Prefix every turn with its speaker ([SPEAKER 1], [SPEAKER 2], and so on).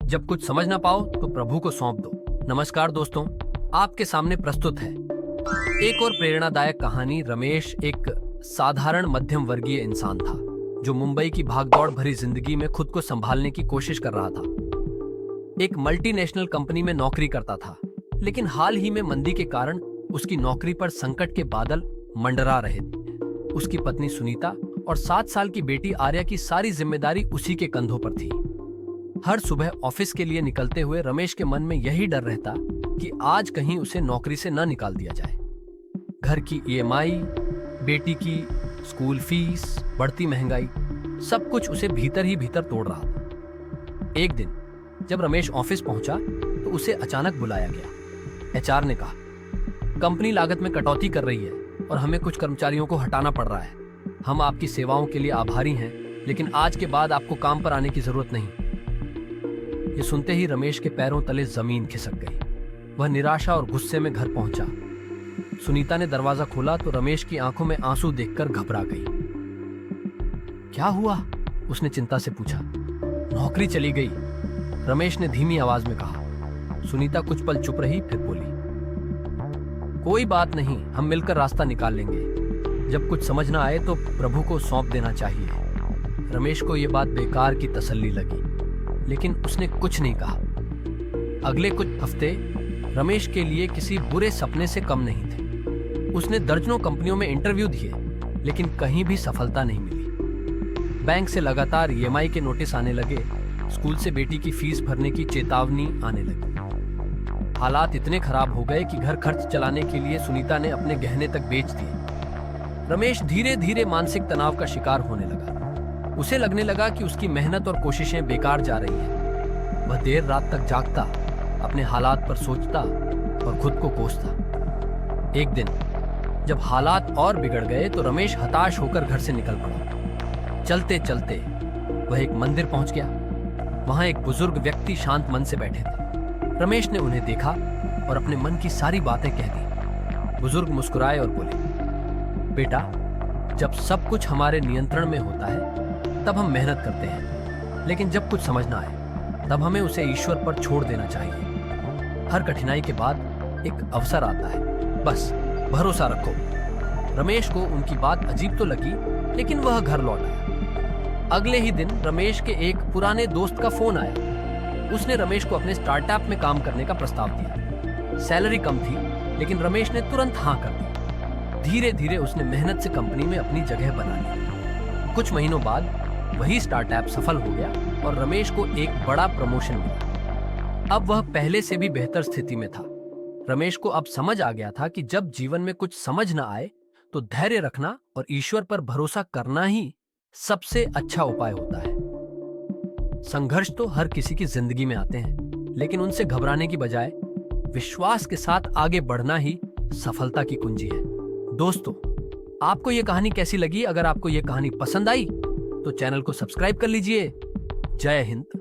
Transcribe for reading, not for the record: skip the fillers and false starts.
[SPEAKER 1] जब कुछ समझ ना पाओ तो प्रभु को सौंप दो। नमस्कार दोस्तों, आपके सामने प्रस्तुत है एक और प्रेरणादायक कहानी। रमेश एक साधारण मध्यम वर्गीय इंसान था जो मुंबई की भागदौड़ भरी जिंदगी में खुद को संभालने की कोशिश कर रहा था। एक मल्टीनेशनल कंपनी में नौकरी करता था, लेकिन हाल ही में मंदी के कारण उसकी नौकरी पर संकट के बादल मंडरा रहे थे। उसकी पत्नी सुनीता और 7 साल की बेटी आर्या की सारी जिम्मेदारी उसी के कंधों पर थी। हर सुबह ऑफिस के लिए निकलते हुए रमेश के मन में यही डर रहता कि आज कहीं उसे नौकरी से न निकाल दिया जाए। घर की ईएमआई, बेटी की स्कूल फीस, बढ़ती महंगाई, सब कुछ उसे भीतर ही भीतर तोड़ रहा था। एक दिन जब रमेश ऑफिस पहुंचा तो उसे अचानक बुलाया गया। एचआर ने कहा, कंपनी लागत में कटौती कर रही है और हमें कुछ कर्मचारियों को हटाना पड़ रहा है। हम आपकी सेवाओं के लिए आभारी हैं, लेकिन आज के बाद आपको काम पर आने की जरूरत नहीं। ये सुनते ही रमेश के पैरों तले जमीन खिसक गई। वह निराशा और गुस्से में घर पहुंचा। सुनीता ने दरवाजा खोला तो रमेश की आंखों में आंसू देखकर घबरा गई। क्या हुआ? उसने चिंता से पूछा। नौकरी चली गई, रमेश ने धीमी आवाज में कहा। सुनीता कुछ पल चुप रही, फिर बोली, कोई बात नहीं, हम मिलकर रास्ता निकाल लेंगे। जब कुछ समझ ना आए तो प्रभु को सौंप देना चाहिए। रमेश को यह बात बेकार की तसल्ली लगी, लेकिन उसने कुछ नहीं कहा। अगले कुछ हफ्ते रमेश के लिए किसी बुरे सपने से कम नहीं थे। उसने दर्जनों कंपनियों में इंटरव्यू दिए, लेकिन कहीं भी सफलता नहीं मिली। बैंक से लगातार ईएमआई के नोटिस आने लगे, स्कूल से बेटी की फीस भरने की चेतावनी आने लगी। हालात इतने खराब हो गए कि घर खर्च चलाने के लिए सुनीता ने अपने गहने तक बेच दिए। रमेश धीरे धीरे मानसिक तनाव का शिकार होने लगा। उसे लगने लगा कि उसकी मेहनत और कोशिशें बेकार जा रही हैं। वह देर रात तक जागता, अपने हालात पर सोचता और खुद को कोसता। एक दिन जब हालात और बिगड़ गए तो रमेश हताश होकर घर से निकल पड़ा। चलते चलते वह एक मंदिर पहुंच गया। वहां एक बुजुर्ग व्यक्ति शांत मन से बैठे थे। रमेश ने उन्हें देखा और अपने मन की सारी बातें कह दी। बुजुर्ग मुस्कुराए और बोले, बेटा, जब सब कुछ हमारे नियंत्रण में होता है तब हम मेहनत करते हैं, लेकिन जब कुछ समझ ना आए तब हमें उसे ईश्वर पर छोड़ देना चाहिए। हर कठिनाई के बाद एक अवसर आता है, बस भरोसा रखो। रमेश को उनकी बात अजीब तो लगी, लेकिन वह घर लौट आया। अगले ही दिन रमेश के एक पुराने दोस्त का फोन आया। उसने रमेश को अपने स्टार्टअप में काम करने का प्रस्ताव दिया। सैलरी कम थी, लेकिन रमेश ने तुरंत हाँ कर दी। धीरे धीरे उसने मेहनत से कंपनी में अपनी जगह बना ली। कुछ महीनों बाद वही स्टार्टअप सफल हो गया और रमेश को एक बड़ा प्रमोशन मिला। अब वह पहले से भी बेहतर स्थिति में था। रमेश को अब समझ आ गया था कि जब जीवन में कुछ समझ ना आए तो धैर्य रखना और ईश्वर पर भरोसा करना ही सबसे अच्छा उपाय होता है। संघर्ष तो हर किसी की जिंदगी में आते हैं, लेकिन उनसे घबराने की बजाय विश्वास के साथ आगे बढ़ना ही सफलता की कुंजी है। दोस्तों, आपको यह कहानी कैसी लगी? अगर आपको यह कहानी पसंद आई तो चैनल को सब्सक्राइब कर लीजिए। जय हिंद।